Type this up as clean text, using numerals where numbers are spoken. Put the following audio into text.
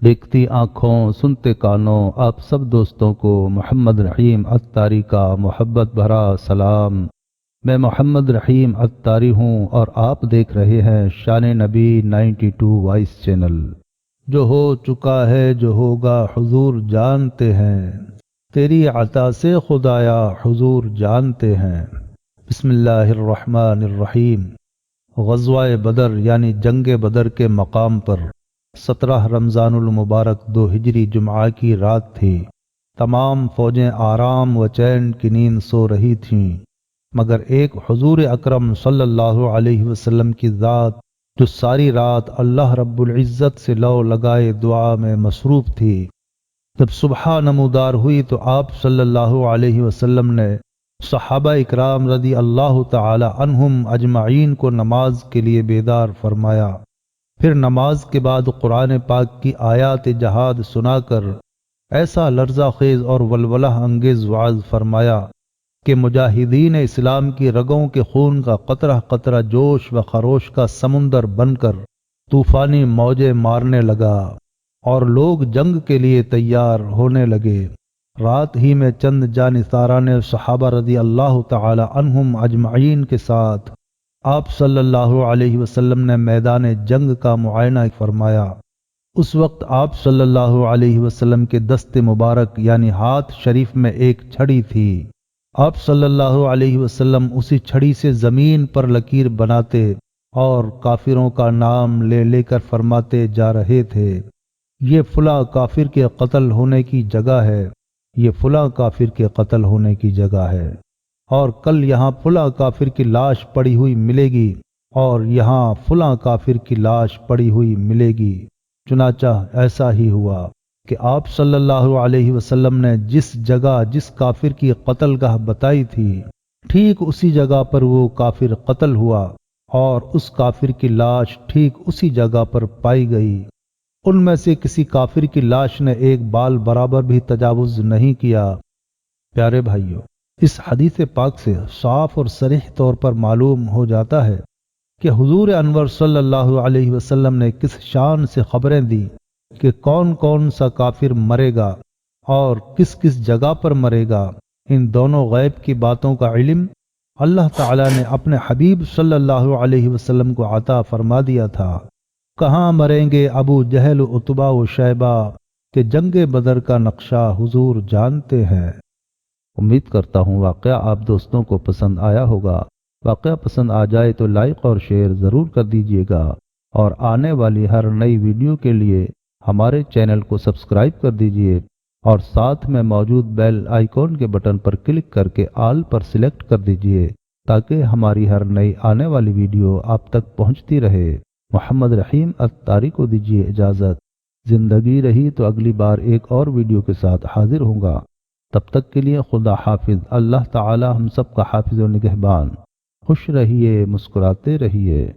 دیکھتی آنکھوں سنتے کانوں آپ سب دوستوں کو محمد رحیم عطاری کا محبت بھرا سلام۔ میں محمد رحیم عطاری ہوں اور آپ دیکھ رہے ہیں شان نبی 92 وائس چینل۔ جو ہو چکا ہے جو ہوگا حضور جانتے ہیں، تیری عطا سے خدایا حضور جانتے ہیں۔ بسم اللہ الرحمن الرحیم۔ غزوہ بدر یعنی جنگ بدر کے مقام پر 17 رمضان المبارک 2 ہجری جمعہ کی رات تھی۔ تمام فوجیں آرام و چین کی نیند سو رہی تھیں، مگر ایک حضور اکرم صلی اللہ علیہ وسلم کی ذات جو ساری رات اللہ رب العزت سے لو لگائے دعا میں مصروف تھی۔ جب صبح نمودار ہوئی تو آپ صلی اللہ علیہ وسلم نے صحابہ اکرام رضی اللہ تعالی عنہم اجمعین کو نماز کے لیے بیدار فرمایا۔ پھر نماز کے بعد قرآن پاک کی آیات جہاد سنا کر ایسا لرزہ خیز اور ولولہ انگیز وعظ فرمایا کہ مجاہدین اسلام کی رگوں کے خون کا قطرہ قطرہ جوش و خروش کا سمندر بن کر طوفانی موجیں مارنے لگا اور لوگ جنگ کے لیے تیار ہونے لگے۔ رات ہی میں چند جانثاران صحابہ رضی اللہ تعالی عنہم اجمعین کے ساتھ آپ صلی اللہ علیہ وسلم نے میدان جنگ کا معائنہ فرمایا۔ اس وقت آپ صلی اللہ علیہ وسلم کے دست مبارک یعنی ہاتھ شریف میں ایک چھڑی تھی۔ آپ صلی اللہ علیہ وسلم اسی چھڑی سے زمین پر لکیر بناتے اور کافروں کا نام لے لے کر فرماتے جا رہے تھے، یہ فلاں کافر کے قتل ہونے کی جگہ ہے، یہ فلاں کافر کے قتل ہونے کی جگہ ہے، اور کل یہاں فلاں کافر کی لاش پڑی ہوئی ملے گی اور یہاں فلاں کافر کی لاش پڑی ہوئی ملے گی۔ چنانچہ ایسا ہی ہوا کہ آپ صلی اللہ علیہ وسلم نے جس جگہ جس کافر کی قتل گاہ بتائی تھی، ٹھیک اسی جگہ پر وہ کافر قتل ہوا اور اس کافر کی لاش ٹھیک اسی جگہ پر پائی گئی۔ ان میں سے کسی کافر کی لاش نے ایک بال برابر بھی تجاوز نہیں کیا۔ پیارے بھائیوں، اس حدیث پاک سے صاف اور صریح طور پر معلوم ہو جاتا ہے کہ حضور انور صلی اللہ علیہ وسلم نے کس شان سے خبریں دی کہ کون کون سا کافر مرے گا اور کس کس جگہ پر مرے گا۔ ان دونوں غیب کی باتوں کا علم اللہ تعالیٰ نے اپنے حبیب صلی اللہ علیہ وسلم کو عطا فرما دیا تھا۔ کہاں مریں گے ابو جہل عتبہ و شیبہ کہ جنگ بدر کا نقشہ حضور جانتے ہیں۔ امید کرتا ہوں واقعہ آپ دوستوں کو پسند آیا ہوگا۔ واقعہ پسند آ جائے تو لائک اور شیئر ضرور کر دیجیے گا، اور آنے والی ہر نئی ویڈیو کے لیے ہمارے چینل کو سبسکرائب کر دیجیے اور ساتھ میں موجود بیل آئیکن کے بٹن پر کلک کر کے آل پر سلیکٹ کر دیجیے تاکہ ہماری ہر نئی آنے والی ویڈیو آپ تک پہنچتی رہے۔ محمد رحیم عطاری کو دیجیے اجازت۔ زندگی رہی تو اگلی بار ایک اور ویڈیو کے ساتھ حاضر ہوں گا۔ تب تک کے لیے خدا حافظ۔ اللہ تعالی ہم سب کا حافظ و نگہبان۔ خوش رہیے، مسکراتے رہیے۔